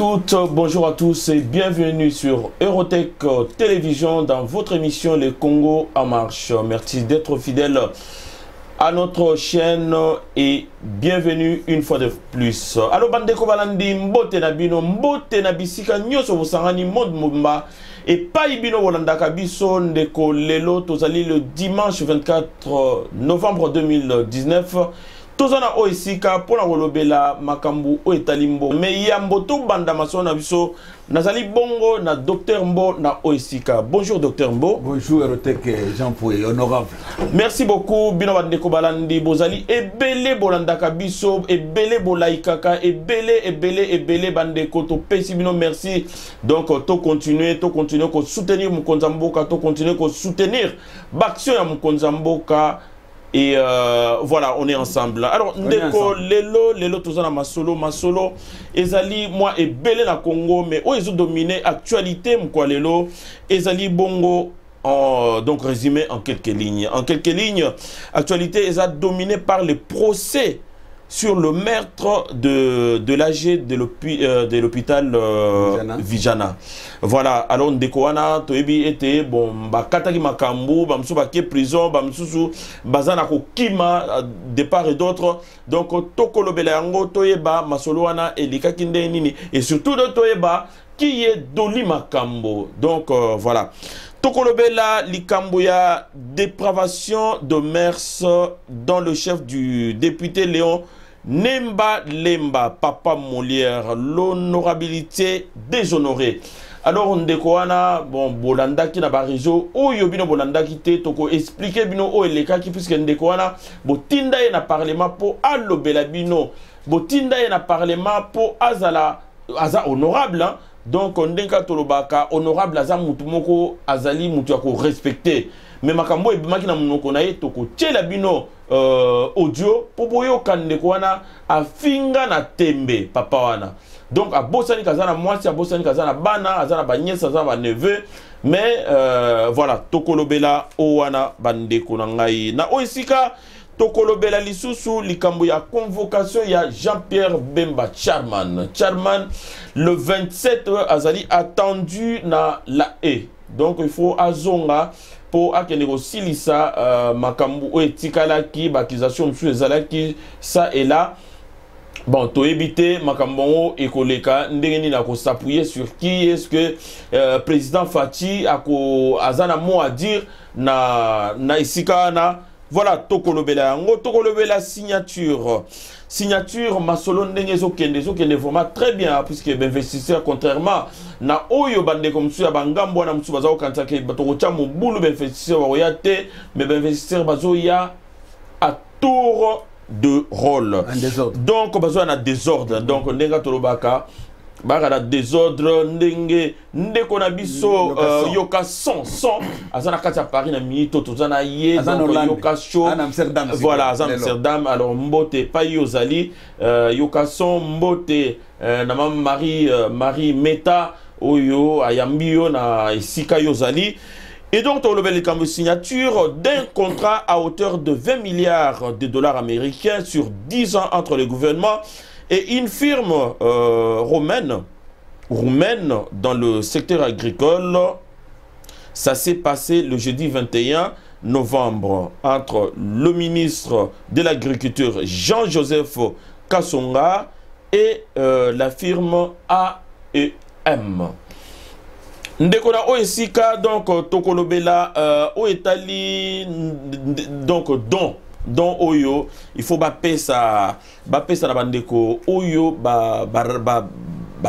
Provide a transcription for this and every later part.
toutes, bonjour à tous et bienvenue sur Eurotech Télévision dans votre émission Les Congo en marche. Merci d'être fidèles à notre chaîne et bienvenue une fois de plus. Alors bandeko balandi mbote na bino mbote na bisika nyoso busangani monde mumba et pas ibino bolanda kabiso ndeko lelo tozali le dimanche 24 novembre 2019. Tozana oisika pona kolobela makambu o etalimbo me yambo to banda masona biso nazali bongo na docteur Mbo na oisika. Bonjour docteur Mbo. Bonjour Eurotech Jean Pouy, honorable. Merci beaucoup bino bandeko balandi bozali ebele bolandaka biso ebele bolaikaka ebele bandeko to pesi bino merci. Donc to continuer ko soutenir Mukonza Mboka, to continuer ko soutenir l'action ya Mukonza Mboka. Et voilà, on est ensemble. Alors, ndeko lelo tozana masolo ezali moi et belé na Congo mais où ils ont dominé actualité mkwa lelo ezali bongo donc résumé en quelques lignes. En quelques lignes, actualité est dominée par le procès sur le meurtre de l'AG de l'hôpital Vijana. Voilà, alors ndekoana toyebi était bon bakataki makambu bamsu baké prison bamsusu bazana ko kima de part et d'autre. Donc tokolobela yango toyeba masolo wana elikaki nini et surtout de toyeba qui est doli makambo. Donc voilà. Tokolobela likambo ya dépravation de mœurs dans le chef du député Léon Nemba Lemba, Papa Molière, l'honorabilité déshonorée. Alors, on décoana, bon, Bolanda qui n'a pas réseau, ou yobino Bolanda qui te, toko expliquer bino, ou eleka qui, puisque on décoana, botinda na parlement pour allobela bino, botinda na parlement pour azala, honorable, hein. Donc, on déka tolobaka, honorable aza mutumoko, azali mutuako respecté. Mais makambo ebimaki na munoko na ye toko tshela bino audio po boyo kande kwana afinga na tembe papa wana. Donc abosani kazana mwasi abosani kazana bana azana banyesa azana ba neveu mais voilà tokolobela o wana bandeko na ngai na oisika tokolobela lisusu likambo ya convocation ya Jean-Pierre Bemba Charman le 27 azali attendu na la haie. Donc il faut azonga pour akende ko silisa makambu o etikala ki bakization msu ezalaki ça et là. Bon, to éviter makambo ekoleka ndenge na ko s'appuyer sur qui est-ce que président Fati ako azana mot à dire na isika na voilà tokolobela yango tokolobela signature masolo ndenge zokende vraiment très bien puisque l'investisseur contrairement na oyo bande comme ça bangambo na msu bazao kantaka batoko cha mobulu l'investisseur wa yate mais l'investisseur bazo ya à tour de rôle. Donc bazo na désordre donc ndenga tolobaka baka désordre ndenge ndeko na biso yoka son azana kati ya Paris na minito tozana ye donc yoka show voilà Amsterdam alors mbote pa yozali yoka son mbote na Marie Meta oyo ayambio na isika yozali. Et donc, on a une signature d'un contrat à hauteur de 20 milliards de dollars américains sur 10 ans entre le gouvernement et une firme roumaine dans le secteur agricole. Ça s'est passé le jeudi 21 novembre entre le ministre de l'Agriculture Jean-Joseph Kassonga et la firme AEM. Ndekona oesika donc tokolobela o etali donc don oyo il faut bapesa na bandeko oyo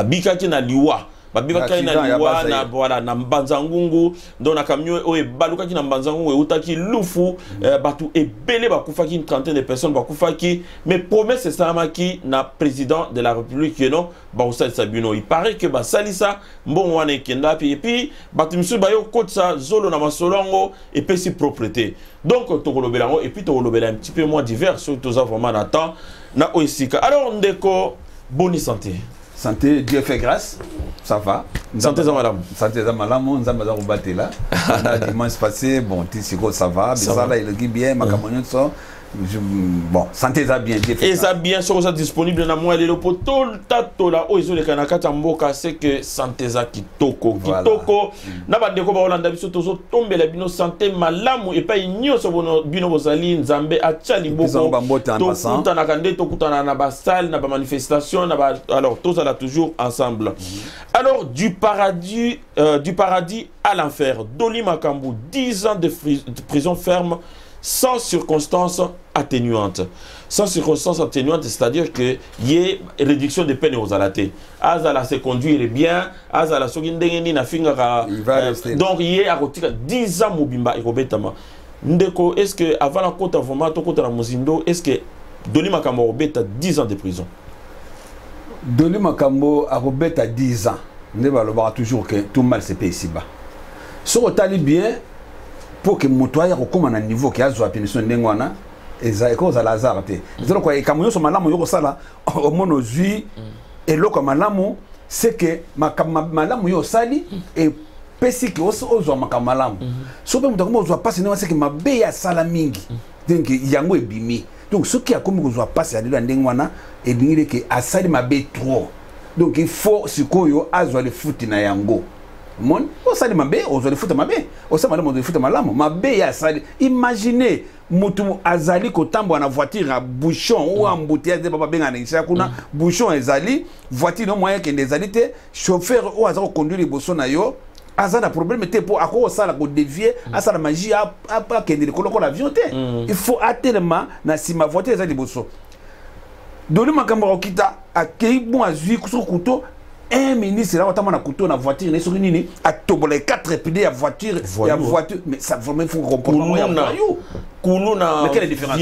bikaki na liwa babibaki na liwa na voilà na Mbanzangungu donc na camion oyo balukaki na Mbanzangungu utaki lufu batu ebele bakufaki une trentaine de personnes bakufaki mais promesse salamaki na président de la République non ba usali sabino il paraît que ba salisa mbongo wana ekenda et puis batu misu bayo kotsa zolo na masolongo et puis si propreté donc tokolobela ngo et puis tokolobela un petit peu moins divers surtout vraiment na temps na oisika. Alors ndeko bonne santé. Santé, Dieu fait grâce, ça va. Santé za madame. Santé za madame, on zamba za kubatela. Dimanche passé, bon, tisiko ça va, mais ça là il est bien, makamonyo so. bon, santé ça bien. Et ça bien sûr ça disponible dans moi les poto tato là o iso le kanakata mboka c'est que santé ça kitoko kitoko na bande ko ba Holanda biso tozo tomber la bino santé malamu et pas nyoso bono bino bozali nzambe achali boko to na kande to kutana na ba salle na ba manifestation na ba alors tous là toujours ensemble. Alors du paradis à l'enfer. Doli Makambu 10 ans de prison ferme sans circonstances atténuantes. Sans circonstances atténuantes, c'est-à-dire que y a réduction de peine aux alatés. Azala se conduire bien, Azala sogindengeni na finga donc y a 10 ans mobimba et robetama. Ndeko, est-ce que avant la côte vraiment to côte la Mozindo, est-ce que Doli Makambu robeta 10 ans de prison? Doli Makambu a robeta 10 ans. Ne va le voir toujours que tout mal se paye ici-bas. Ce que bien pour que motoya recommande un niveau qui a besoin de punition n'engwana et cause à lazare te. C'est donc quand nous sommes malamu yoko sala au mono zui et lo comme malamu c'est que malamu yo sali et pesi que ozo makamalamu. So pe mutako ozo passe ne c'est que mabe ya sala mingi. Donc yango ebimi. Donc ce qui a comme ozo passe à ndengwana et dire que asali mabe trop. Donc il faut ce koyo azwa le foot na yango. Mon, on sali mabe, on le foot mabe. On sali mabe, on le foot malamu. Mabe ya sali. Imaginez mutu azali kotambo na voiture à bouchon ou embouteillage de baba benga na kuna bouchon ezali voiture no moyen que des alités chauffeur ou azako conduire boso na yo azana problème te pour ako sala ko dévier asala magie a pas que de koloko l'avion te. Il faut atteindre na si ma voiture ezali boso. Doli Makambu okita akei bon azui kuso couteau un ministre là on a couteau na voiture ne sur nini a tobolé 4 pneus à voiture mais ça vraiment faut comprendre kuluna quelle différence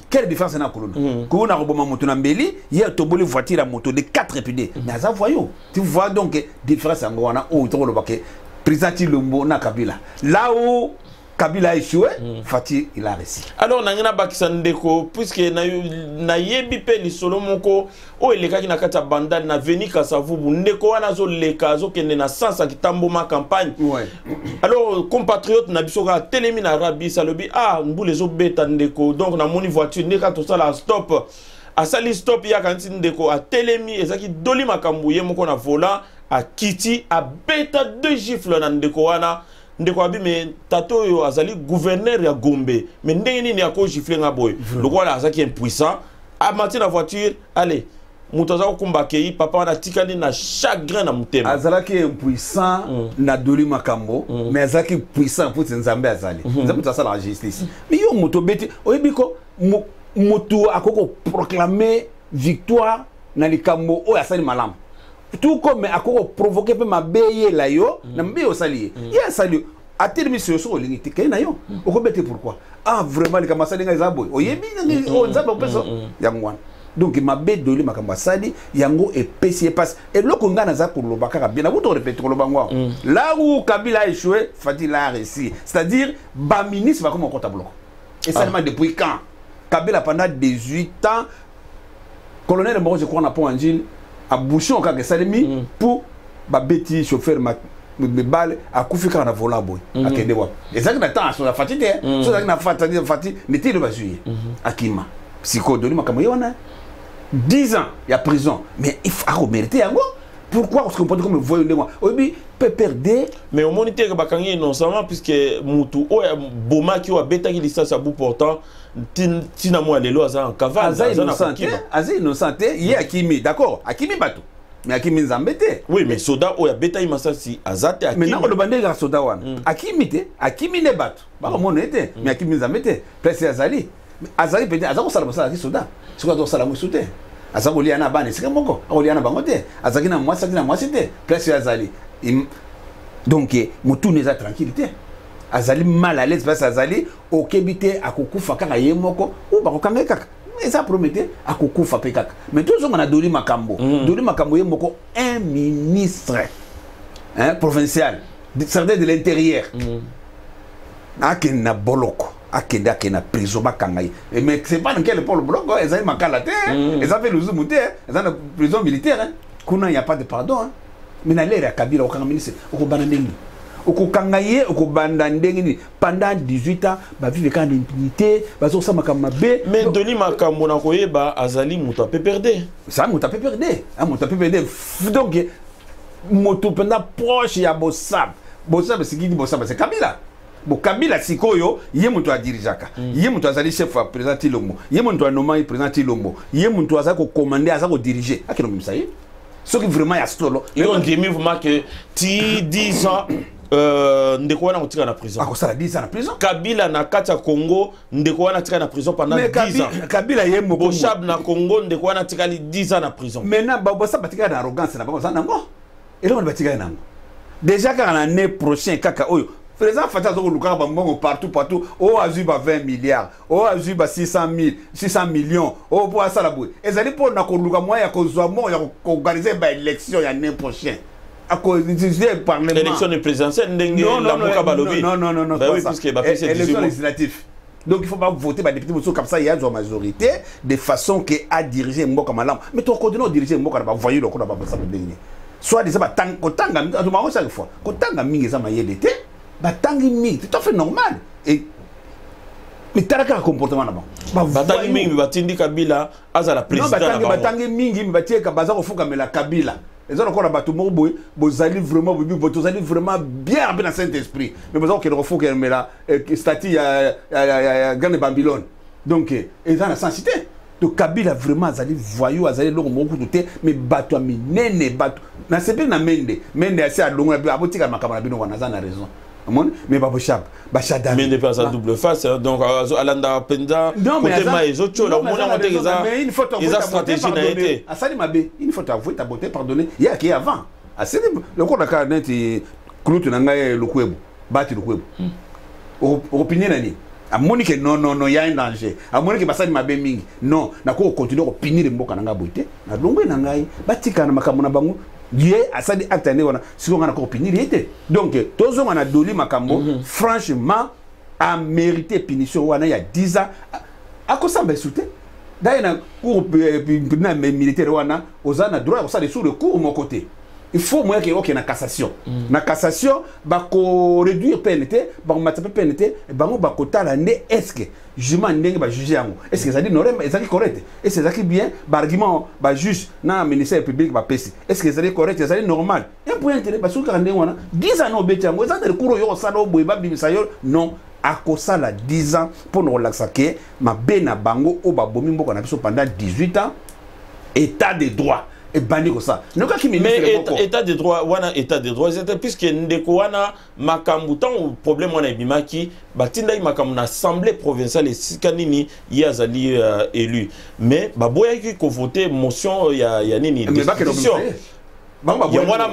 quelle différence na kuluna kuluna roboma moto na mbeli il y a tobolé voiture à moto de 4 pneus mais ça voyons tu vois donc différence en wana o to lo baké président Lumbo na Kabila là où Kabila a échoué, Fatih il a réussi. Alors nangina bakisa ndeko puisque na yebi pe li solo moko o eleka ki na kata bandal na veni kasavubu ndeko wana zo leka zo kende na sansa kitambo ma campagne. Ouais. Alors compatriote na biso ka telemi na rabi salobi mbule zo beta ndeko donc na moni voiture ndeka to sala stop. Asali stop ya kanti ndeko a telemi ezaki Doli Makambu ye moko na volant a kiti a beta 2 gifles na ndeko wana. Ndeko abi me tato yo azali gouverneur ya Gombe mais ndenge nini yako gifler nga boy loko ala azaki impuissant a mati na voiture allez muto za kumbakei papa wana tikani na chagrin na mutema azalaki impuissant na Doli Makambu mais azalaki puissant pour nzambe azali nzambe tsa la justice mais yo muto beti oyebiko muto akoko proclamer victoire na likambo o asali malamu. Tout comme à quoi provoquer ma béye là yo, n'a pas sali. Il y a sali. À terme sur ce limite, qu'est-ce que yo? On peut pourquoi? Ah vraiment les camarades les aboy. Oyebi on ça pas ça. Yangwan. Donc ma bé Doli Makambu sali, yango et PC passe. Et le qu'on gagne ça pour le bakara bien. Vous te répétez le bangwa. Là où Kabila a échoué, Fatih l'a réussi. C'est-à-dire ba ministre va comme un compte bloc. Et seulement depuis quand? Kabila pendant 18 ans, colonel Mboro je crois n'a pas en Gilles. A bouchon ka salimi pour ba beti chauffeur me balle a kufika na volant boy akende wa ezaki na temps so la fatigué so ezaki na fatigué n'était le basuye akima psycho Doli Makambu yona 10 ans il y a prison mais il faut mériter yango. Pourquoi on se comporte comme le voyou de moi? Obi peut perdre mais au moniteur bakangi non seulement puisque mutu o boma ki o beta ki licence à bout portant tina moi lelo aza en cavale aza innocent il y a Akimi d'accord Akimi bato mais Akimi nzambete oui mais soda o ya beta imasasi azate Akimi mais na le bandega soda wana Akimi te Akimi ne bato ba ko monete mais Akimi nzambete place azali peut-être azako sala sala ki soda soka do sala musute azako liana bane sika moko oliana bangote azaki na mwasi te place azali donc mutu neza tranquillité azali mal à l'aise parce azali okebite akokufa kaka ye moko ou bakokanga kaka et ça promettait akokufa pe kaka mais tout ça on a Doli Makambu Doli Makambu ye moko un ministre provincial secrétaire de l'intérieur akena boloko akenda na prison bakangai mais c'est pas dans quel pôle bloc ezali makala te ezali fait luzumu te ezali prison militaire kuna il y a pas de pardon mais na l'air ya Kabila okanga ministre okobana ndengi okokangaye okobanda ndenge pendant 18 ans ba vivre quand l'impunité bazo sama kamabe mais Denis makambo na koyeba azali muto a perdre ça muto a perdre muto a perdre donc moto pendant proche ya Bossab sikidi Bossab c'est Kabila Kabila sikoyo ye muto a dirijaka ye muto azali chef wa président Tilombo ye muto a nommé président Tilombo ye muto azali ko commander azali ko diriger akino mimsaye ce qui vraiment ya solo et on dit vraiment que 10 ans ndeko wana kotika na prison akosala 10 ans na prison Kabila na kati ya Congo ndeko wana tika na prison pendant 10 ans Kabila ye moko Boshab na Congo ndeko wana tika 10 ans na prison maintenant Boshab batika na arrogance na bango ça nango et là on batika nango déjà quand l'année prochaine kaka oyo président Fatou Azoko Luka Bambongo partout oh azuba 20 milliards oh azuba 600 millions oh pour ça la boue et allez pour na ko luka moya ko zo mo ya ko organiser ba élection l'année prochaine à cause du parlement élection présidentielle ndenge la moka balobi non bah oui puisque ba PC élection législative donc il faut pas voter par député comme ça il y a une majorité de façon que à diriger Mboka Malam mais ton coordonnateur diriger Mboka ba voyer le ko na ba ça ndenge soit des ba tang ko tanga to ma chaque fois ko tanga mingi za mayedete batangi mingi c'est tout à fait normal et mais taraka comportement là-bas batangi mingi batindi Kabila azala président na batangi mingi batieka baza kofuka mela Kabila les autres encore bato mo bozali vraiment bozali vraiment bien dans Saint-Esprit mais baza ko refuka mela statut ya grande Babylone donc ils ont la sensité donc Kabila vraiment azali voyou azali loko moko touté mais bato minene bato na sepe na mende assez alongo abotika makamana bino wana za na raison mais pas Boshab Bachada mais ne pas à double face donc alanda penda côté maïzo chola mon amote ils stratégie n'a été asali mabe une fois avouer ta beauté pardonner il y a qui avant asali le cours de carnet cloute na ngai lukwebo bati lukwebo opinion nani a monique non il y a un danger a monique basali mabe mingi non na ko continuer ko pinir mboka na nga boité na longwe na ngai batika na makambo na bango Dieu a ça dit acte wana si on a opinion était donc tous on a doli makambo franchement a mérité punition wana il y a 10 ans à quoi ça va sauter d'ailleurs cour militaire wana ozana droit ça de sous le cours mon côté il faut moi qu'il y ait une cassation na cassation ba ko réduire pénalité ba ko matapa pénalité ba ngo ba ko tala ne est-ce que jugement ndenge ba juger yango est-ce que ça dit normal est-ce que correct est-ce que ça qui bien ba argument ba juge na ministère public ba pesi est-ce que ça dit correct ça dit normal un point intérêt parce que ndenge wana 10 ans no beti yango ça de cours yo ça no boy ba bimisa yo non à cause la 10 ans pour nous relaxer que ma bena bango o ba bomi mboko na biso pendant 18 ans état de droit et bandi comme ça. Mais état de droit, wana état de droit, c'est puisque ndeko wana makambutan ou problème wana bimaki, batinda makam na assemblée provinciale sikanini yazali élu. Mais baboya ki ko voter motion ya nini décision. Yangwana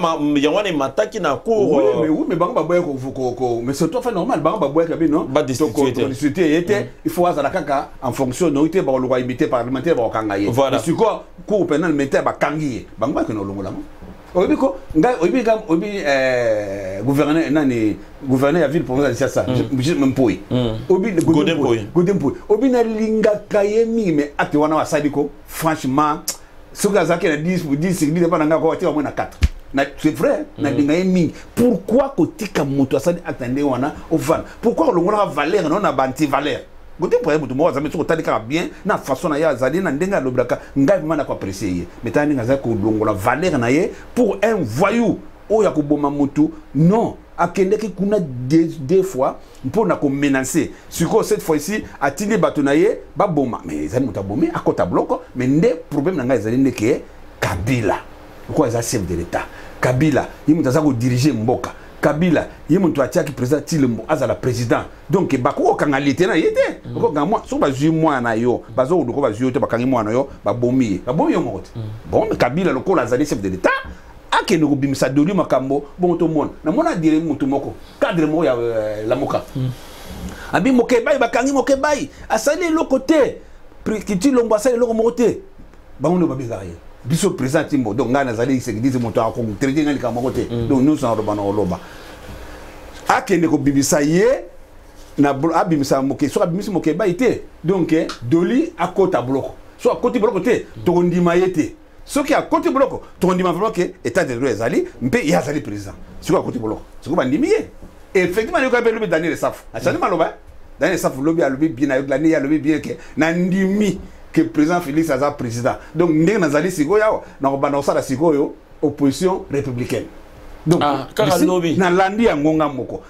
mataki na cour oui mais banga baboya ko mais c'est tout à fait normal banga baboya ka bino ba destitué était il faut azala kaka en fonction de l'autorité ba loi imité parlementaire ba kangaye c'est quoi cour pénal militaire ba kangiye banga ka no longola obi ko nga obi gouverneur nani gouverneur ya ville province de ça Mpoi obi Godempoy obi na linga kayemi mais ate wana wasali ko franchement ce que ça qui a 10 pas dans moins 4 c'est vrai na dinga mingi pourquoi kotika moto asali attendez wana au van pourquoi le ngona valeur non na banti valeur gote pour moto mo azami ko talika bien na façon na ya azali na ndenga lobraka ngai mana ko apprécier mais tani ngaza ko longola valeur na ye pour un voyou o ya ko boma moto non akende ki kuna deux fois pour na ko menacer siko cette fois-ci atindi batonaye ba boma mais ezali moto bomé akota bloco mais ndé problème na ngai ezali ndeke Kabila quoi ça chef de l'état Kabila il mutaza ko diriger mboka Kabila il mutu atiaki président Tilombo azala président donc bako kangalité na yete ko ngamwa so ba jui mwana yo bazo ko ba jui te bakangi mwana yo ba bomi yo mokoti bon Kabila lokola azali chef de l'état ake no bimisa doli makambo bon to mon na mona dire mutu moko cadre mo ya la moka abi mokebay bakangi mokebay asali le côté Tilombo asali le côté ba on ba bizaye biso président Timbo donc ngana zali se dize moto a ko traiter ngani ka mokote donc nous sommes roba na oloba ake ne ko bimisa ye na abimisa moke so abimisa mokebay te donc doli akota bloco so akoti bloco te to ndima yete Ce qui a côté bloc, tout le monde dit que l'État de droit est allé, mais il y a le président. C'est quoi côté bloc? C'est quoi le effectivement, il y a le Daniel Saf. Daniel Saf, le lobby a lobby bien, il a lobby bien que Nandimi, que le président Félix a président. Donc, nous avons dit que opposition républicaine. Donc, dans l'andi à Ngonga Moko,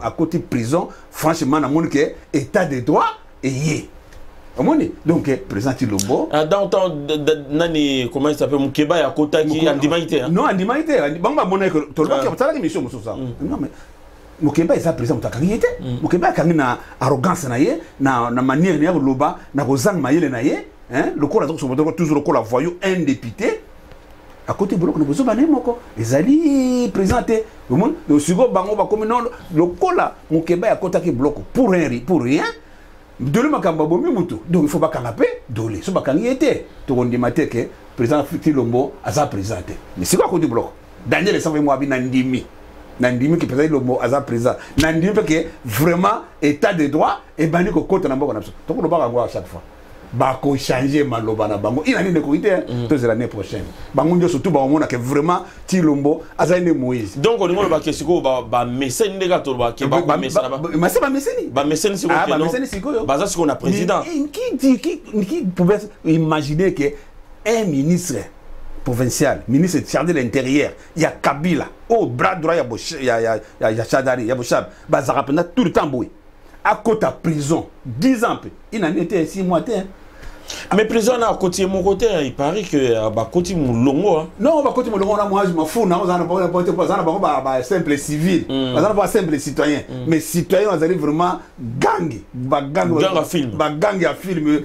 à côté prison, franchement, on a que l'État de droit est yé. Donc, président Tilombo. Dans le temps, comment il s'appelle, Moukeba et Akota qui est en dimanité. Non, en dimanité. Bon, bah, mon école, tout le monde qui a une mission, non, mais Moukeba est président de la carrière. Moukeba a une arrogance, na manière de loba, na rozang maïle naïe. Le corps a toujours le corps la voyou, un député. À côté de nous avons les alliés présentés. Le second bango va comme non, le corps là, Moukeba a côté qui bloque pour rien. De l'Makamba Bomi Moutou. Donc il faut pas canapé, dolé. Ce pas y était. Tout le monde dit que le président Tilombo a présenté. Mais c'est quoi qu'on dit bloc? Daniel est moi Nandimi. Nandimi qui présente Lombo a président. Nandimi parce que vraiment état de droit et banni que côté n'a pas qu'on a. Donc on va voir à chaque fois. Bako changer maloba na bango. Il a une écoute c'est l'année prochaine. Bango ndio surtout bango na que vraiment Tilombo a une Moïse. Donc on demande que siko ba mécène de gato ba ke ba mécène ba. Mais c'est pas mécène. Ba mécène siko. Ah ba mécène siko. Baza siko na président. Qui pouvait imaginer que un ministre provincial, ministre chargé de l'intérieur, il y a Kabila, au bras droit il y a Chadari, il y a Bochab, bazara pendant tout le temps boui. À côté de prison, 10 ans, il en était 6 mois. Mais prison à côté mon côté, il paraît que bah côté mon longo. Non, bah côté mon longo là, moi je m'en fous. Non, on a pas simple civil, on a pas simple citoyen. Mais citoyen, on a vraiment gang, gang à film, gang à film,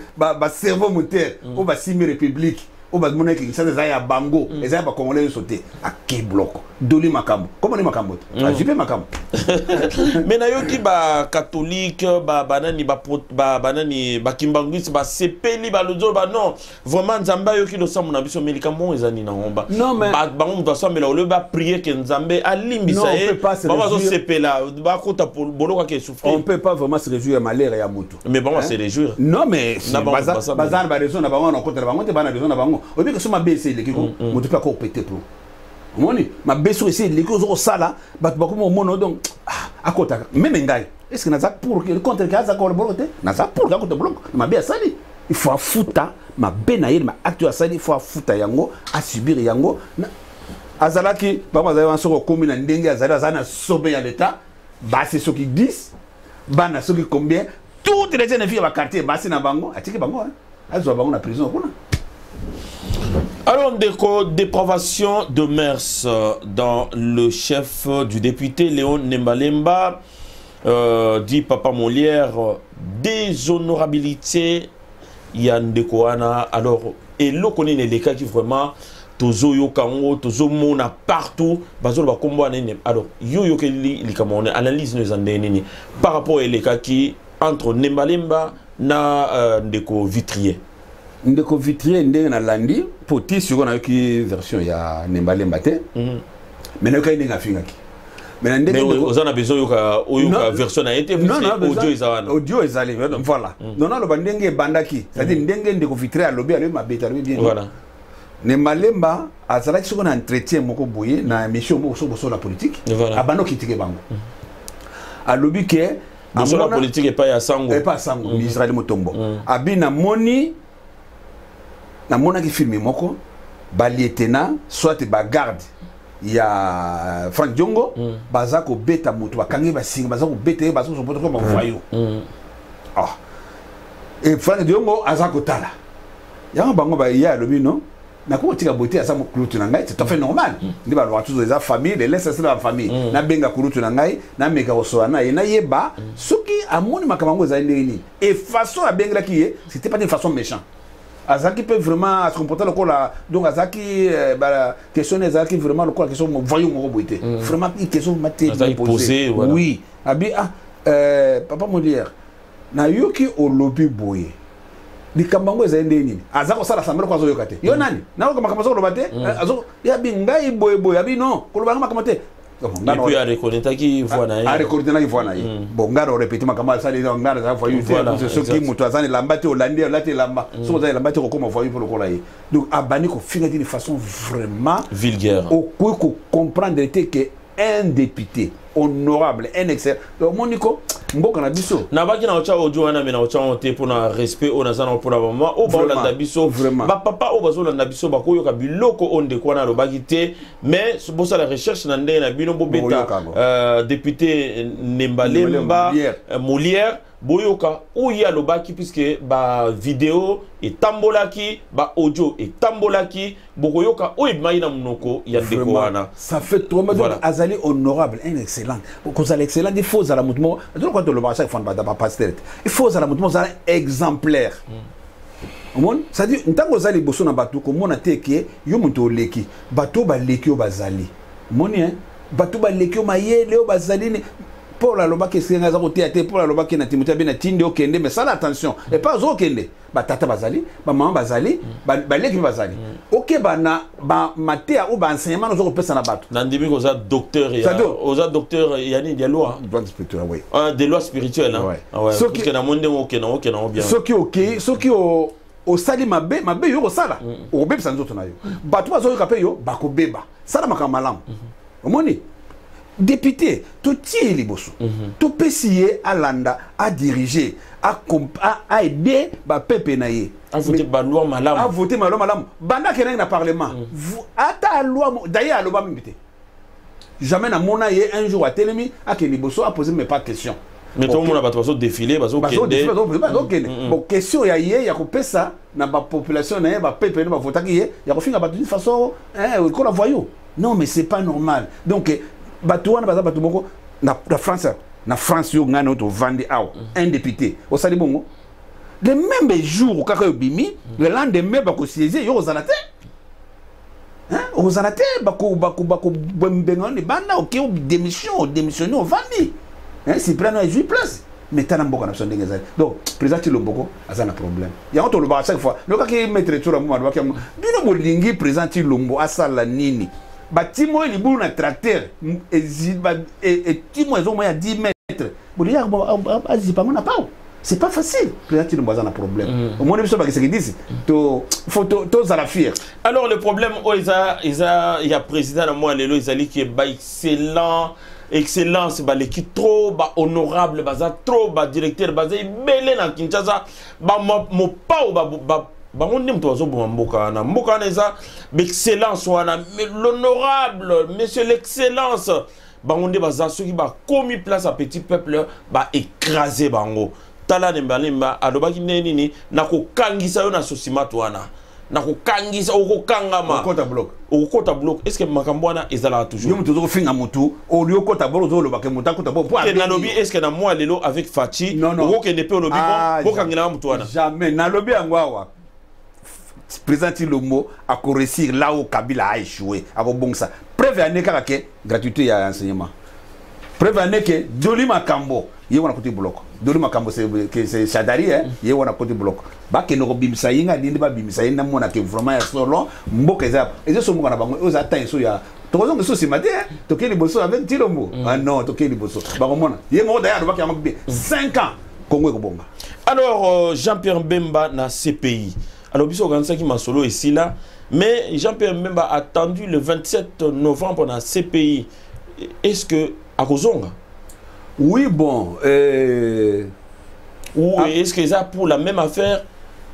cerveau moteur, on va simer république. On va demander que ça des à bango, les aïe congolais sauter à qui bloc, doli makambo. Comment on est makambo? À JP makambo. Mais nayoki ba catholique, ba banani ba banani ba kimbanguis ba sepeli ba lozo ba non vraiment nzamba yoki lo samu na biso médicament ezani na omba. Non mais ba on doit s'amener là, on va prier que nzambe alimbisa e. Ba zo sepela ba kota boloka ke souffrir. On peut pas vraiment se réjouir à malheur et à mutu. Mais bon, se réjouir. Non mais bazar ba raison na bango na kota bango te bana raison na bango. Au lieu que ce ma baissé les kiko, mon tu peux encore péter pour. Moni, ma baissé ici les kiko ça là, bat ba comme mono donc à côté même ngai. Est-ce que naza pour que le contre que ça encore bloqué? Naza pour que bloc. Ma baissé sali. Il faut fouta ma benaïr ma acteur sali, il faut fouta yango à subir yango. Azalaki, papa za wanso ko na ndenge azala zana sobe ya l'état, ba c'est ce qu'ils disent. Bana ce qui combien toutes les jeunes filles va quartier ba c'est na bango, atiki bango hein. Azo bango na prison kuna. Alors, dépravation de mœurs dans le chef du député Léon Nembalemba, dit Papa Molière, déshonorabilité Yandekoana. Alors, et l'on connaît les cas qui vraiment, Tozo Yokango, Tozo Mona partout, Bazol va combo alors, yo keli likamone, analyse nous en déni par rapport aux cas qui entre Nembalemba na Ndeko Vitrier. Ndeko Vitrier ndenge na landi poti sur na ki version ya Nembalemba te mais na ka ndenge fingaki mais ndenge on a besoin yoka version na été audio ezana audio ezali voilà non non le bandenge bandaki c'est-à-dire ndenge Ndeko Vitrier a lobby ale mabeta bien voilà Nembalemba azalaki sur un entretien moko boye na émission moko sur la politique abano kitike bango a lobby que sur la politique et pas ya sango et pas sango Israël Motombo abina moni na mona ki filmé moko ba lieutenant soit ba garde ya Frank Diongo baza ko beta moto bakangi ba singa baza ko beta baza ko poto ko ba voyou ah et Frank Diongo aza ko tala ya bango ba ya lobi non na ko tika boté asa mo kulutu na ngai c'est tout à fait normal ndi ba lo tous les familles les laisse c'est la famille na benga kulutu na ngai na meka osoana et na yeba soki amoni makamango za ndeni et façon a benga ki c'était pas d'une façon méchante. Azaki peut vraiment se comporter le là donc Azaki question Azaki vraiment le question voyons mon boité vraiment une question matérielle posée voilà. Oui abi papa Molière na yoki au lobby boye di kambango ezende nini azako sala sambelo kwa zoyokate yo nani na ko makamasa ko lobate azo ya bi ngai boye abi non ko lobanga makamate Et puis à reconnaître qui voit na à reconnaître qui voit na bon ngaro répéter makama ça les ngaro ça voyou ce qui muto azani lambate olandi olati lamba so za lambate ko comme voyou pour le kolaye donc abani ko finir d'une façon vraiment vulgaire au ko comprendre que un député honorable un excellent donc moniko mboka na biso na baki na ocha ojo wana me na ocha onte pour na respect on azana pour la maman o ba la biso ba papa o bazo la biso ba koyoka biloko onde ko na lo baki te mais bo ça la recherche na ndé na bino bo beta député Nembalemba Molière boyoka oya lo baki puisque ba vidéo et tambolaki ba audio et tambolaki bokoyoka o imaina munoko ya ndeko wana ça fait trop mal azali honorable un excellent cause l'excellent il faut à la mouvement donc quand le chaque fois ba pasteur il faut à la mouvement ça exemplaire on ça dit ntango zali boso na batu ko mona teke yo muto leki bato ba leki o bazali moni hein bato ba leki o mayele o bazali ni pour la loba qui est dans côté pour la loba qui est na Timothée bien tinde okende mais ça attention et pas okende ba tata bazali ba maman bazali ba leki bazali OK bana ba matea ou ba enseignement nous pesa na bato nandimi ko za docteur ya oza docteur yani des lois oui des lois spirituelles hein ouais parce que na monde OK na bien ce qui au sali mabe yo ko sala o beba sanzo to na yo bato bazo ka pe yo ba ko beba sala makamalam omoni député, tout est liboso. Tout pesier à landa, à diriger, à aider ba peuple naie. À voter ba loi malam. À voter ma loi malam. Banda qui est dans le parlement. Ata loi d'ailleurs à loi m'inviter. Jamais na mona ye un jour à Télémi à que liboso a posé mes pas questions. Mais tout le monde a pas de défilé, parce que bon question ya ye ya ko pesa na ba population na ba peuple na ba voter qui ye ya ko finga ba de façon ko la voyou. Non mais c'est pas normal. Donc Batouana baza batumoko na France yo ngana to vandi aw un député au sali bongo le même jour kaka yo bimi le lendemain bako siéger yo ozanate hein ozanate bako bembengani banda OK démissionner au vandi hein si prendre 8 places mais tana mboka na sondenge zali donc président Lomboko azana problème ya on to lo ba chaque fois le kaka mettre tour mo ba bino bolingi président Lombo asala nini Batimo il boule un tracteur et timo ils ont moins à 10 mètres. C'est pas facile. Peut-être qu'il y a un problème. Au moins, il faut que ce qu'ils disent. Tous à la fière. Alors, le problème, il y a président à moi, il a qui est excellent. Excellence, l'équipe trop honorable, trop directeur, belé dans Kinshasa, mon pas on dit l'excellence, l'honorable, monsieur l'excellence. On dit ceux qui ont commis place à petit peuple, écrasé bango. Tala Nembalemba, adobaki neni, nako kangisa yo na sosimatwana. Nako kangisa oko kangama. Okota bloc. Okota bloc. Est-ce que makambwana ezala toujours? Yo muto finga mutu, o liyo kota bolo zo lo bake muta kota bo. Nalobi est-ce que na moi lelo avec Fati, oko kende pe olobi bo kangina mutwana. Jamais nalobi angwawa. Président Lombo a réussir là où Kabila a échoué. A bon ça. Preuve année que gratuité à enseignement. Preuve année que Doli Makambo, il y a un côté bloc. Doli Makambo c'est Chadari, il y a un côté bloc. Ba que no bimisa yinga dindi ba bimisa yina mona que vraiment solo mboka za. Et je suis mona bango aux attentes so ya. To ko so si matin, to ke liboso avec Tilombo. Ah non, to ke liboso. Ba mona. Ye mo d'ailleurs ba ki 5 ans Congo ko bomba. Alors Jean-Pierre Mbemba na CPI. Alors, il y a qui m'a solo ici là, mais Jean-Pierre Mbemba a attendu le 27 novembre dans CPI. Est-ce que à Kozonga? Oui, bon. Ou est-ce que ça pour la même affaire?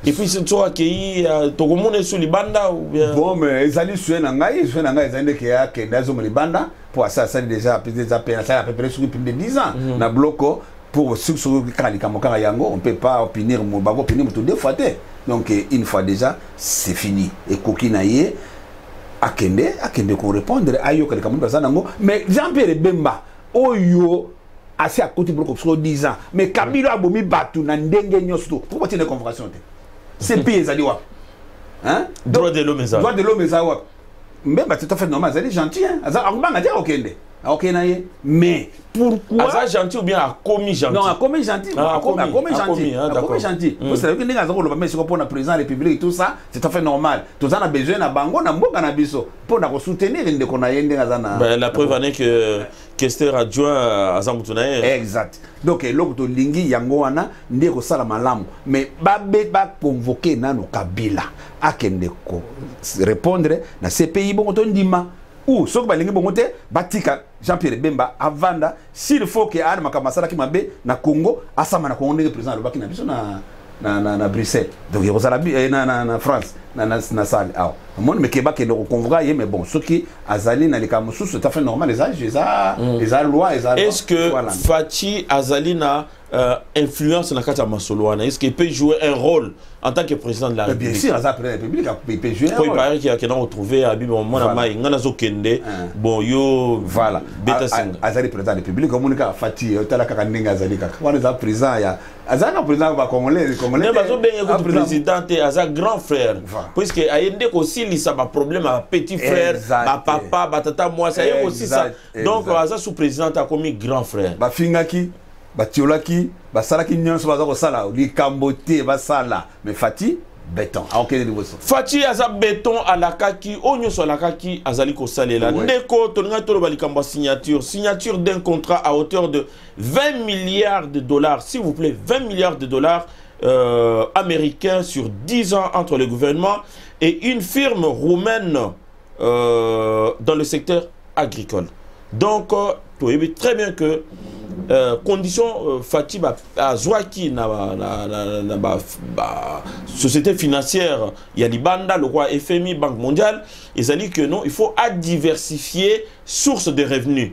Et puis c'est toi qui tout le monde est sur les bandes ou bien? Bon, mais ils allaient sur Nangaï, ils allaient qui a que dans les bandes pour ça déjà ça à peu près sur plus de 10 ans. Na bloco pour ceux qui on peut pas opiner deux fois. Donc une fois déjà, c'est fini. Et Kokinaye, Akende qu'on répondre à Yo mais Jean-Pierre Bemba, Oyo, assez à côté bloc sur 10 ans. Mais Kabila a bomi batu na ndenge nyosto. Pourquoi tu as une convocation? C'est payé ça dit wa. Hein? Droit de l'homme ça. Droit de l'homme ça wa. Mais bah c'est tout à fait normal, c'est gentil hein. Ça Akubanga dia Okende. OK naye mais pourquoi Asa gentil ou bien a commis gentil? Non, a commis gentil. A commis gentil. Vous savez que les gens ont mais pour le président de la République tout ça, c'est tout à fait normal. Tout ça on a besoin na bango na mboka na biso pour na soutenir inde ko na yende ngazana. Ben la preuve en est que Kester adjoint à Zambutunaye. Exact. Donc l'autre lingi yango wana ndeko sala malamu mais ba convoquer nano Kabila akende ko répondre na CPI bon to ndima ou ce que balingi bongote batika Jean-Pierre Bemba avanda s'il faut que Adama Kamasala qui mabe na Congo asama na Congo ndenge président lobaki na biso na Bruxelles donc il y a na France na salle ah mon mais keba ke le convoquer mais bon ce qui azali na lika mususu c'est tout à fait normal les loi est-ce que voilà. Fachi Azalina influence na kata masoloana est-ce qu'il peut jouer un rôle en tant que président de la République? Bien sûr, la République peut jouer un rôle. Il paraît qu'il y a quelqu'un retrouvé à Bibo Mona Mai ngana zo kende bon yo voilà beta sing Azali président de la République comme ka Fachi otala kaka ndinga Azali kaka wana za président ya Azali président ba congolais mais bazo benye ko président et Azali grand frère puisque ayende ko sili ça ba problème à petit frère ba papa ba tata moi ça y aussi ça donc Azali sous président a commis grand frère ba fingaki batiolaki basalaki nyonso baza kosala likambote basala mais Fati béton aokende liboso Fati aza béton alakaki onyoso alakaki azali kosalela ndeko tolinga toloba likambo signature d'un contrat à hauteur de 20 milliards de dollars s'il vous plaît 20 milliards de dollars américains sur 10 ans entre le gouvernement et une firme roumaine dans le secteur agricole donc tu sais très bien que condition Fatiba à Zouaki na société financière Yalibanda le roi FMI Banque mondiale ils ont dit que non il faut diversifier source de revenus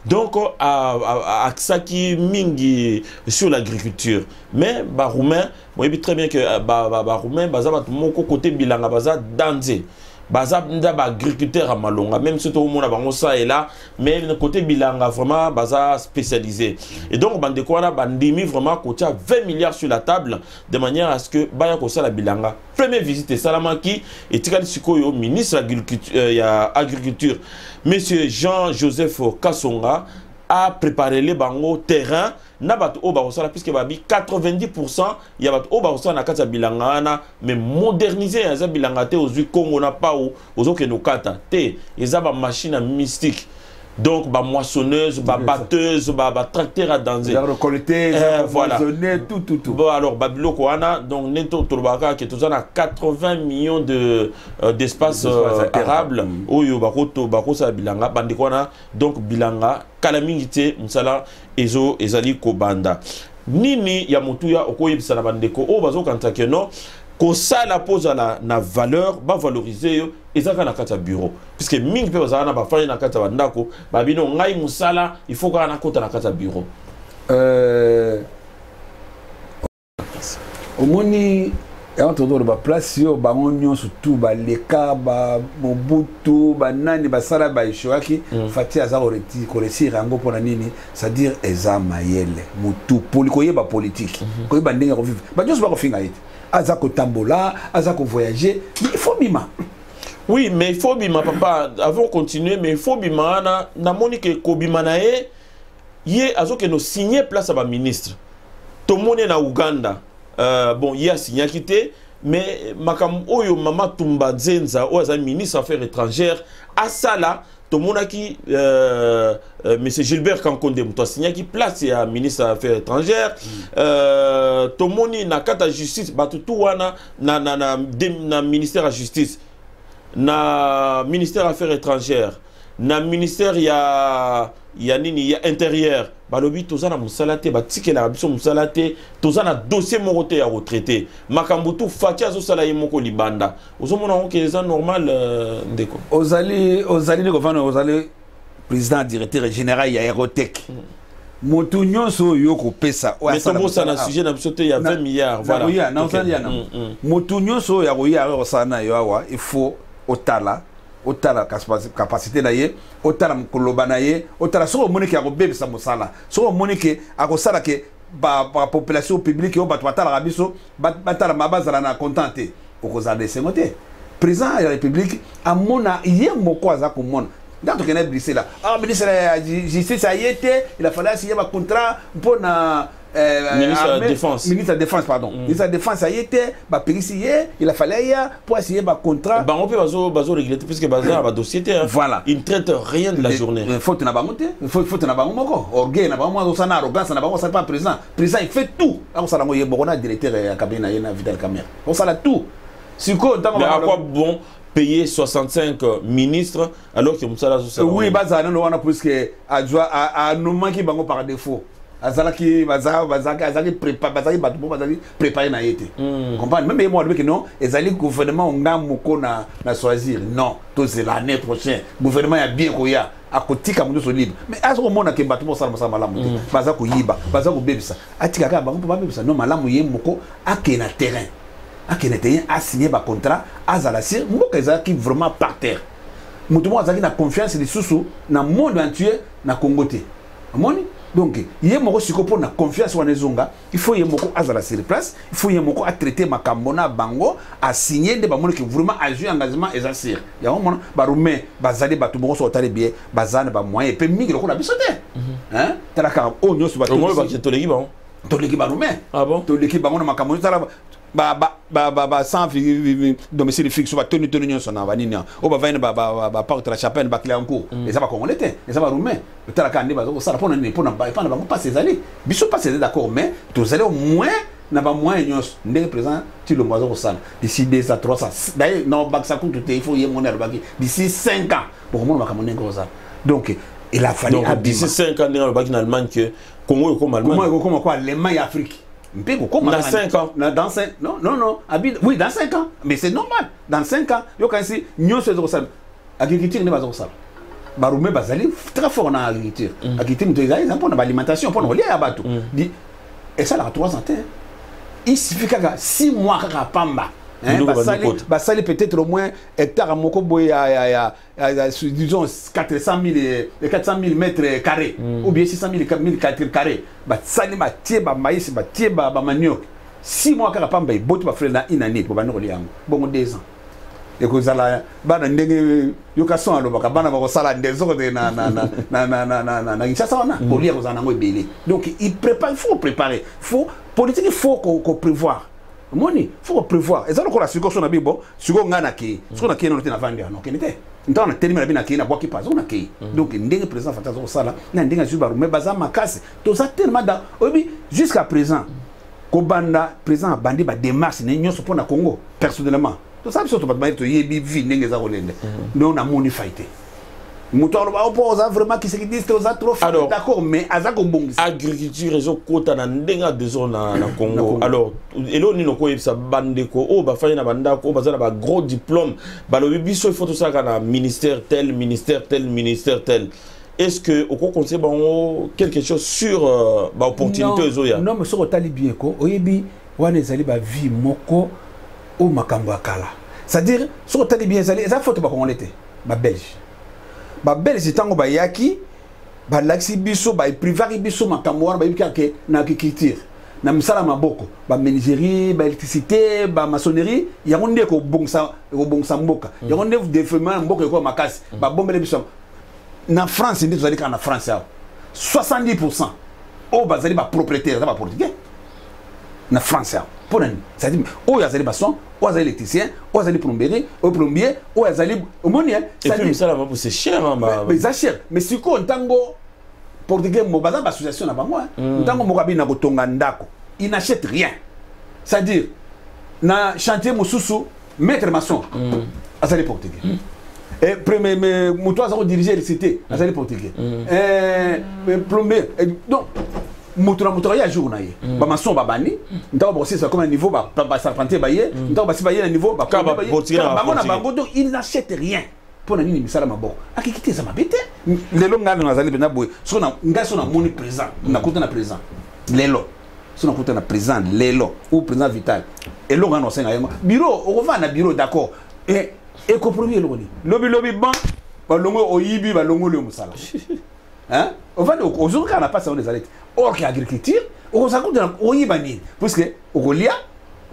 donc à Saki Mingi sur l'agriculture mais ba roumain moi je sais très bien que ba roumain baza moko côté bilanga baza danze baza ndaba agriculteur à Malonga même si tout le monde a bango ça et là mais le côté bilanga vraiment baza spécialisé et donc bande quoi là bandimi vraiment côté 20 milliards sur la table de manière à ce que baya ko ça la bilanga première visite Salamaki et tikali sikoyo ministre agriculture monsieur Jean-Joseph Kassonga a préparé les bango terrain nabat oba osala puisque babi 90% ya bat oba osala na kata bilanga na mais moderniser ya bilanga te ozui Congo na pa ou ozoke no kata te eza ba machine mystique donc ba moissonneuse ba batteuse ba tracteur à danser récolter voilà tout bon alors babiloko wana donc neto tolobaka que tous na 80 millions de d'espace arable oyo bako sa bilanga bandiko wana donc bilanga kala mingi te msala ezo ezali kobanda nini ya mutuya okoyebisa na bandeko o bazo kanta que non ko ça la pose na valeur ba valoriser yo ezaka na kata bureau puisque mingi pe bazana na ba fanya na kata bandako ba bino ngai musala il faut ka na kota na kata bureau omoni ya todo ba place yo ba onyo surtout ba leka ba Mobutu ba nani ba sala ba ishwaki Fati aza ko réussir rango pona nini c'est-à-dire eza mayele mutu polikoyeba politique koyeba ndenge ko vivre ba joso ba ko finga ite azako tambola, azako voyager, mais il faut bima. Oui, mais il faut bima, papa. Avant de continuer, mais il faut bima. Na monique kobima na ye azoke no signer place à ba ministre. Tout le monde est na Ouganda. Bon, il a signé quitté, mais makam oyo mama Tumba Zenza, ou as ministre affaires étrangères, à ça là. Tout le monde a qui, monsieur Gilbert Kankonde, tu as signé qui place à ministre des Affaires étrangères. Tout le monde n'a qu'à la justice, tout na ministère de la justice, na ministère des Affaires étrangères, na ministère ya intérieur. Balobi toza na musalate batike na biso musalate toza na dossier morote ya retraité makambutu Fati azo sala yemoko libanda ozomona ngo keza normal ndeko ozali ne governor ozali président directeur général ya Aerotech motu nyonso yo ko pesa o asala mais ça na sujet na biso te ya 20 milliards voilà oui na ozali na motu nyonso ya ko ya osana yo awa il faut otala capacité na ye otala mkoloba na ye otala so monike ya kobebisa mosala so monike akosala ke ba population publique yo bato batala rabiso batala mabazala na contenté okozala sengote président ya la république amona ye moko aza komona Dans ton canal blessé là. Ah, ministre de la Justice a été, il a fallu signer un contrat pour ministre de la Défense. Ministre de la Défense, pardon. Ministre de la Défense a été, il a fallu pour signer un contrat. On peut regretter puisque bazar va dossier. Voilà. Il ne traite rien de la journée. Il faut que tu n'as pas monté. Il faut que tu n'as pas monté. Orgueil, n'a pas monté. Arrogance, n'a pas monté. Pas président. Président, il fait tout. On s'en a monté. On a directeur à cabinet, il a Vital Camer. On s'en a tout. Mais à quoi bon payer 65 ministres alors que Moussa Lazo oui, bazar, non, on a plus que à nous manquer par défaut. Azalaki préparé na été. Comprendre même moi que non, ezali gouvernement on a moko na choisir. Non, tout c'est l'année prochaine. Gouvernement ya bien koya akotika mundu so libre. Mais azo mona ke bato mosala malamu. Baza ko yiba, baza ko bebisa. Atika ka bango pa bebisa non malamu ye moko akena terrain. Akena terrain a signé ba contrat azala sir moko ezaki vraiment par terre. Mutu mo azaki na confiance de susu na monde entier na Congo te. Amoni donc il y a na confiance en Zonga, il faut y avoir sur place, il faut y avoir à traiter ma cambona bango, à signer des bamons qui vraiment agir engagement et assir. Il y a un moment baroumé, bazali batumoro sur tali bien, bazane ba moyen, et puis migre qu'on a besoin de. Hein? T'as la carte, oh, nous sommes au moins to l'équipe bon. To l'équipe baroumé. Ah bon? To l'équipe bango ma cambona sans domicile fixe va tenir son avanina o va venir porte la chapelle ba clé en cours et ça va comme on était et ça va roumain le temps quand on ça pour na pas ces allées biso pas c'est d'accord mais tous allez au moins na ba moins nyos ndé présent tu le mois au sale d'ici 2 à 3 ans d'ailleurs non bac ça coûte tout il faut y mon baki d'ici 5 ans pour moi va comme ça donc il a fallu d'ici 5 ans dans le bac en Allemagne que Congo comme Allemagne comment quoi l'Allemagne Afrique. Dans 5 ans. Dans 5 non, oui, dans 5 ans. Mais c'est normal. Dans 5 ans, il y a si nous sommes ça. L'agriculture n'est pas ça. Baroumé Bazali, très fort dans l'agriculture. L'agriculture, c'est pour l'alimentation, pour nous lier à Batou. Et ça, là, 3 ans. Il suffit qu'il y a 6 mois à Pamba. Basali peut-être au moins hectare à Mokoboy à disons 400 000 mètres carrés ou bien 600 000 mètres carrés. Basali ma tie ba maïs ba tie ba manioc. 6 mois à Pamba il botte ba frère dans une année pour ba no liam. Bon 2 ans. Et que ça là bana ndenge yokason alo baka bana ba sala ndezo na ça on a pour lire aux anango belé. Donc il faut préparer. Faut politique il faut qu'on prévoir. Moni, faut prévoir. Et ça, on a su qu'on a bien bon. Si on a qui, ce qu'on a qui est dans la vente, non, qui n'était. Nous on a terminé la qui n'a pas qui passe, on a qui. Donc, ndenge présent fait ça là, ndenge zubaru, mais bazar ma casse. Tout ça tellement dans. Oui, jusqu'à présent, Kobanda présent bandi ba démarche n'enyo sur pour na Congo personnellement. Tout ça surtout pas de to yebi vie ndenge za rolende. Nous on a moni fighté. Mouton va opposer vraiment qui se dit trop d'accord mais azako bongi agriculture réseau kota na ndenga de zone na Congo alors elo ni noko yebisa bandeko o ba fanya na bandako o bazana ba gros diplôme ba lo biso il faut tout ça kana ministère tel est-ce que au conseil bango quelque chose sur ba opportunité zoya non mais so tali bien ko oyebi wana ezali ba vie moko o makambo akala c'est-à-dire so tali bien ezali eza faut ba congolais ba belge ba belge tango ba yaki ba laxi biso ba privari biso makambo wana ba yibika ke na agriculture na misala maboko ba menuiserie ba électricité ba maçonnerie yango nde ko bongsa mboka yango nde développement mboka ko makasi ba bombele biso na France ndi tozali kana France ya 70% o bazali ba propriétaire ba portugais na France ya pour nani ça dit o yazali ba son ou azali électricien ou azali plombier ou azali omoni ça dit ça là c'est cher mais ça cher mais si ko ntango portugais mo baza ba association na bango ntango mo kabina kotonga ndako il n'achète rien c'est dire na chantier mosusu maître maçon azali portugais et premier moto azali diriger les cités azali portugais plombier donc moto ya jour na ye ba maçon ba bani ndako ba aussi ça comme un niveau ba charpentier ba ye ndako ba si ba ye na niveau ba na bango donc il n'achète rien pour na nini misala maboko akikite ça mabete lelo ngalo nazali bena boy so na ngaso na moni présent na kuta na présent lelo so na kuta na présent lelo ou présent vital et lo ngano senga yango bureau on va na bureau d'accord et compromis lo ni lobi ban ba longo oyibi ba longo le musala hein on va aujourd'hui on a pas ça on les arrête or que agriculture on s'accorde dans oyibani parce que okolia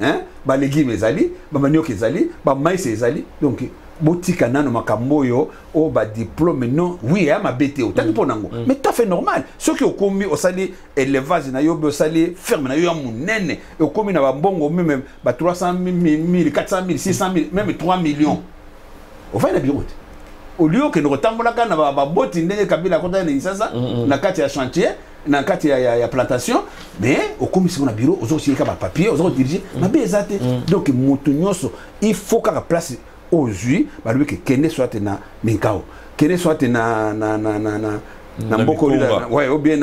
hein ba légumes ezali ba manioc ezali ba maïs ezali donc botika nano makambo yo o ba diplôme non oui ya mabete o taki ponango mais tout à fait normal ce qui okomi osali élevage na yo be osali ferme na yo ya munene okomi na ba mbongo même ba 300 000 400 000 600 000 même 3 millions au fait na bureau au lieu que nous retambola kana ba boti ndenge kabila kota na sasa na kati ya chantier na kati ya plantation mais okomi sur na bureau ozo sika ba papier ozo diriger mabe ezate donc mutu nyoso il faut ka place aujourd'hui balubi ke kende soit na minkao kende soit na mboko ouais ou bien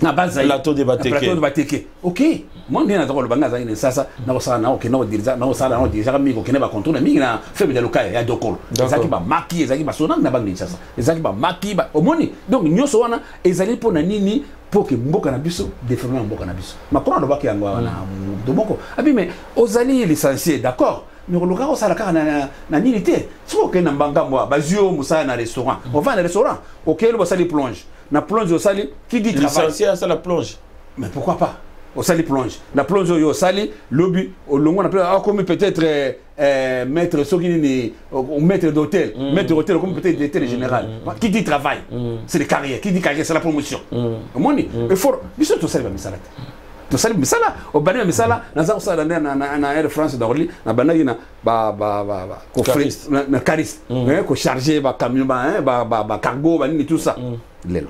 na base plateau de bateke OK moi bien na le banga za sasa na ko sala na OK na ko diriger na ko sala na diriger mi ko kende ba contourner mi na femme de local ya dokolo ezaki ba maki ezaki ba sona na bangi sasa ezaki ba maki ba omoni donc nyoso wana ezali pona nini pour que mboka na biso défermer mboka na biso makona do baki yango na do moko abi mais ozali licencié d'accord mais le gars ça la car na nini té so que na mbanga moi bazio musa na restaurant on va na restaurant OK le sali plonge na plonge au sali qui dit travail licencié ça la plonge mais pourquoi pas au sali plonge la plonge au sali lobby au longo na comme peut-être maître sokini ou maître d'hôtel maître d'hôtel comme peut-être d'hôtel général qui dit travail c'est les carrières qui dit carrière c'est la promotion moni il faut biso to sali ba misala to sali misala o bani misala na za usala na Air France d'Orly na banagi na ba ko frais na caris ko charger ba camion ba cargo ba ni tout ça lelo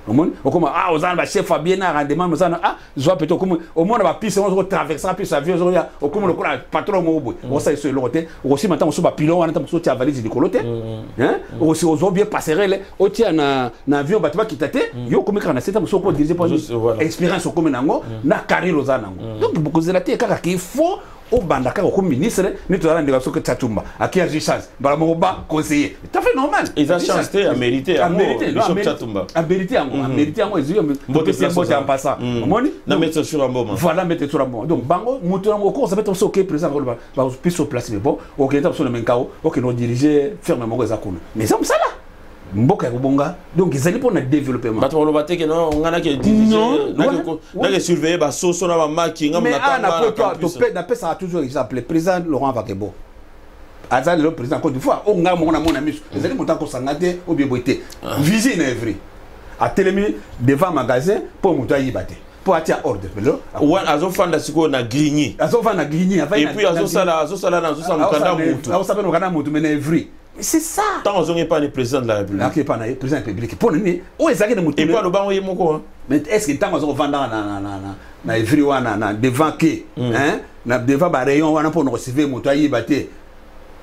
au monde comme aux ba chef bien à rendement ça je peut-être comme au monde ba piste on traverser piste avion au comme le patron mo boy on ça sur le côté aussi maintenant on so ba pilon on entend so tia valise de coloté hein aussi aux bien passerelle au tia na avion ba qui tate yo comme quand na c'est so ko diriger pour expérience comme nango na carrière aux nango donc beaucoup de la tie kaka qu'il faut au bandaka au ministre ni to rendre so que tatumba aki a chance bala mo ba conseiller tout à fait normal ils ont chanté à mériter à mériter tatumba à mériter en mériter en ezio mbote en passant moni na mettre sur un moment voilà mettre sur un moment donc bango mutu ngo ko ça mettre so que président ba plus au place mais bon OK ta so le menkao OK no diriger fermement za kuna mais ça ça là mboka kubonga donc ils allaient pour le développement bato lo bateke non ngana ke diriger na ke surveiller ba soso na ba maki ngam na tanga na pesa toujours exemple président Laurent Gbagbo azali le président Côte d'Ivoire o nga mo na mona miso ezali motanko sangate o bieboité visite na evri a telemi devant magasin pour muta yibate pour atia ordre pelo wa azofanda siko na grigny et puis azosala mukanda mutu azosala mukanda mutu mais na evri c'est ça tant on n'est pas le président de la République OK pas le président de la République pour ni o ezaki na mutu et pas le bango yemoko mais est-ce que tant on vanda na evri wana na devant que hein na devant ba rayon wana pour nous recevoir mutu ayibate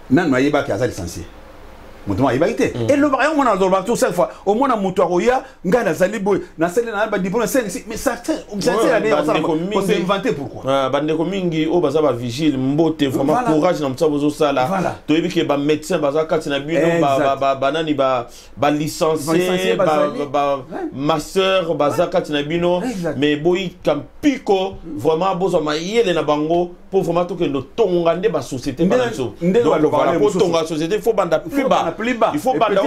nan no ayibaki azali licencié mutu ayibaki et le rayon on a dans tout cette fois au moins na mutu akoya ngana zali boy na sele na ba diplôme 5 mais ça c'est la meilleure on s'est inventé pourquoi bande ko mingi o baza ba vigile mbote vraiment courage na mtsa bozo sala to yebi ke ba médecin baza kati na bino ba nani ba licencié ba master baza kati na bino mais boy kampiko vraiment bozo mayele na bango pour vraiment to que no tonga nde ba société ba so donc voilà pour tonga société faut banda plus bas il faut banda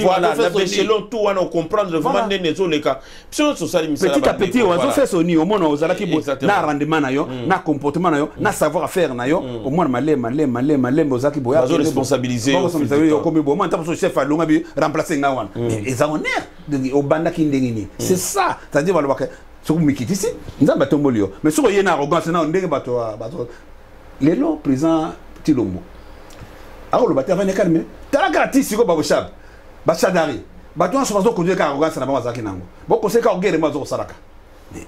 voilà na échelon tout on comprendre vraiment nde zo leka so société misala petit à petit on fait soni au moins aux alaki na rendement na yo na comportement na yo na savoir faire na yo au moins malé ozaki boya responsabiliser comme bon moi tant chef a longa bi remplacer ngawan et ça honneur au banda ki ndengini c'est ça c'est-à-dire voilà so mikiti si nzamba tombolio mais so yena arrogance na ndenge bato lelo président Tilombo akolo bato avane calme tala gratis siko baboshab bachadari bato en souvent conduire ka arrogance na bazaki nango boko seka ogere mazo saraka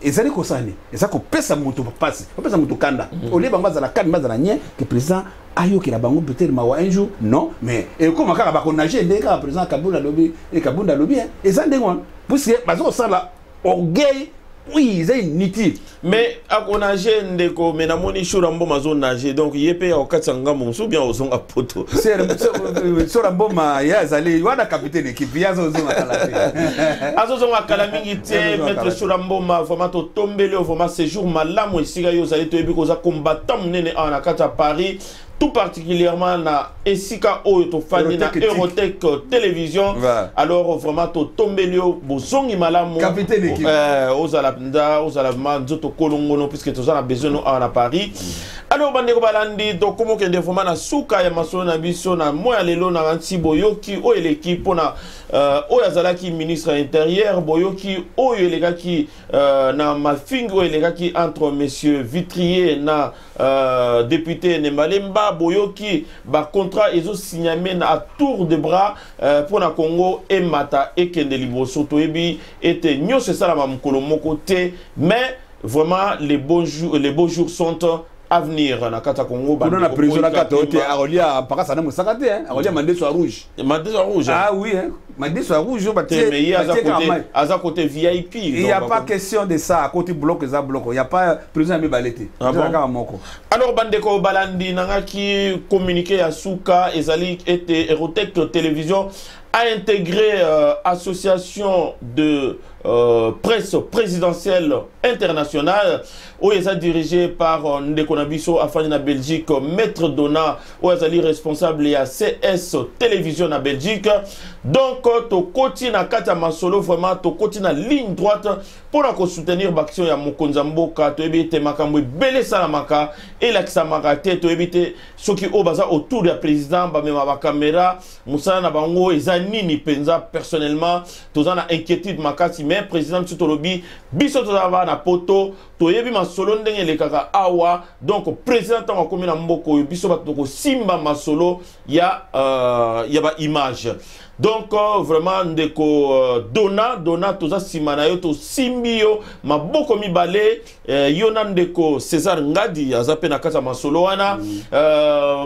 ezali ko sani ezako pesa mutu passe pesa mutu kanda ole bango za la kan mazana nye que président ayo ki la bango peut-être mawa un jour non mais et comme ka ba ko nager ndeka président Kabunda lobi et Kabunda lobi ezandengo puisque bazo sala orgueil. Oui, c'est inutile. Mais à on a gêné comme mais na moni chou rambo mazo nager donc yépé au katsanga monso bien au son à poto. C'est sur rambo ma ya zali wana capitaine équipe ya zo zo akala. Azo zo akala mingi te mettre chou rambo ma vraiment to tombele au vraiment séjour malamu isiga yo zali to ebi ko za combattant nene en akata Paris tout particulièrement na Esika Oyo to fani na Eurotech Télévision. Alors vraiment to tombelio bozongi malamu capitaine équipe ozala manzoto kolongono puisque tous a besoin à Paris. Alors bandeko balandi to komo kende vraiment na suka ya masolo na biso na moya lelo na anti boyoki o l'équipe na oyo azalaki ministre intérieur boyoki oyo elegaki na mafingi oyo elegaki entre monsieur Vitrier na député Nembalemba boyoki ba contrat ezo signamé na à tour de bras pour na Congo et mata et kende liboso to ebi était nyose sala ma mukolo moko te mais vraiment les beaux jours sont à venir na kata Congo ba na prison na kata ote arolia paka sana musaka te arolia mandeso rouge ah oui hein mandeso rouge ba te mais aza côté VIP il y a pas question de ça à côté bloc ça bloc il y a pas prison mi balete alors bandeko balandi nangaki communiquer ya suka ezali était Eurotech Télévision a intégré association de presse présidentielle internationale où ils sont dirigés par Ndekonabiso Afani na Belgique, Maître Dona, où ils sont responsables de CS Télévision na Belgique. Donc, to koti na kata masolo vraiment to koti na ligne droite pour soutenir l'action ya Mokonzamboka, to éviter makambo belé salamaka et l'axamaka to éviter ceux qui au bazar autour du président, ba même ba caméra, musana na bango ezanini penza personnellement, tous en inquiétude makati mais président Tsutolobi biso tozava na poto to yebi masolo ndenge le kaka awa donc président tango komi na mboko biso bato ko simba masolo ya ba image. Donc vraiment ndeko dona toza simana yo to simbio maboko mibale yona ndeko César Ngadi azape na kata masolo wana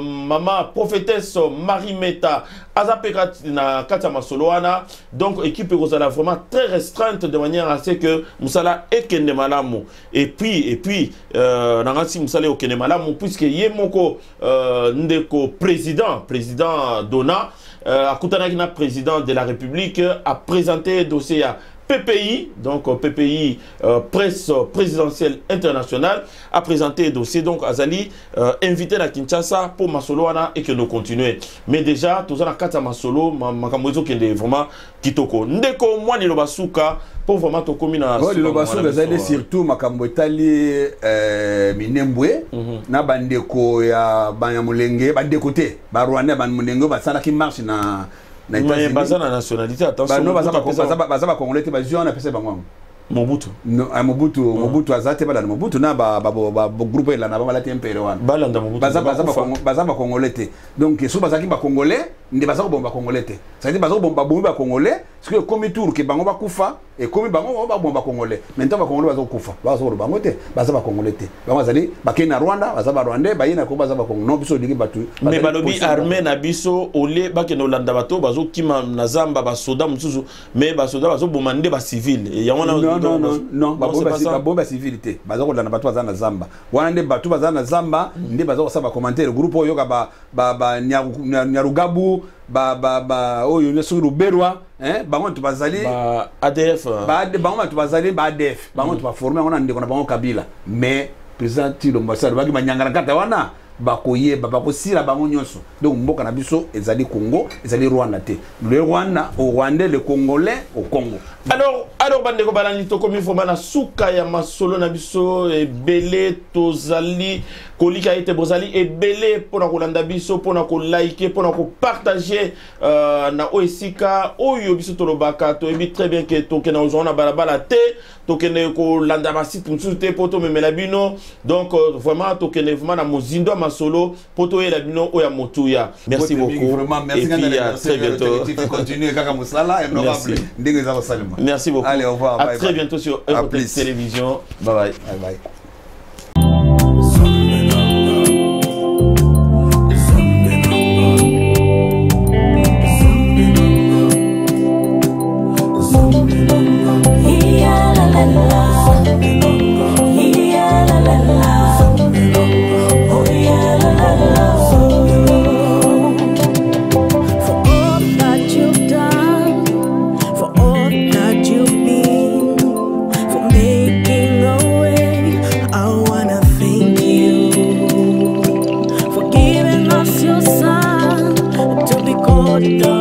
mama prophétesse Marie Meta azape na kata masolo wana donc équipe kozala vraiment très restreinte de manière à ce que musala ekende malamu et puis nangasi musala okende malamu puisque yemoko ndeko président Dona Akutanaki na président de la République a présenté dossier à PPI, donc PPI presse présidentielle internationale a présenté dossier donc Azali invité à Kinshasa pour Masoloana et que nous continuons. Mais déjà tous en kata Masolo makamwezo qui est vraiment kitoko. Ndeko moi ni lobasuka pour vraiment to komina. Oui, lobasuka zali surtout makambo etali minembwe na bandeko ya banyamulenge bandeko te ba Rwanda bandeko basala ki marche na mais bazana nationalité attention no bazaba congolais te bazio na pesa bango Mobutu no Mobutu azate bala Mobutu na ba groupe la na ba la tempere wana balanda Mobutu bazaba congolais te donc so bazaki ba congolais ndi bazako bomba congolais te ça dit bazako bomba congolais parce que comme tour ke bango ba kufa et comme bango ba bomba congolais maintenant ba congolais bazako kufa bazako bango te bazaba congolais te bango azali ba kena Rwanda bazaba rwandais ba yina ko bazaba congo no biso digi batu mais balobi armée na biso ole ba kena Olanda bato bazo kima na zamba ba soda mususu mais ba soda bazo bomande ba civil et yangona non ba civilité bazako landa bato bazana zamba wana nde bato bazana zamba nde bazako saba commentaire groupe oyo ka ba nyarugabu oyo nyesu ruberwa bango tu bazali ADF bango tu bazali ADF bango tu ba former on ndeko na bango Kabila mais président Tilo Mbasari baki banyangana kata wana bakoye bakosila bango nyonso donc mboka na biso ezali Congo ezali Rwanda te le Rwanda au Rwandais le Congolais au Congo. Alors bandeko balani to komi foma na suka ya masolo na biso ebele tozali kolika ete bozali ebele pona kolanda biso pona ko like pona ko partager na oesika oyo biso tolobaka to ebi très bien que to kena ozona balabala te to kena ko landa ba site mususu te poto memela bino donc vraiment to kena vraiment na mozindo masolo poto ela bino oya motuya. Merci beaucoup merci, et puis à très bientôt. Continuez kaka musala et ndenge za salima. Merci beaucoup. Allez, au revoir. À très bientôt sur Eurotech Télévision. Bye bye. Bye bye. Forgiving Dans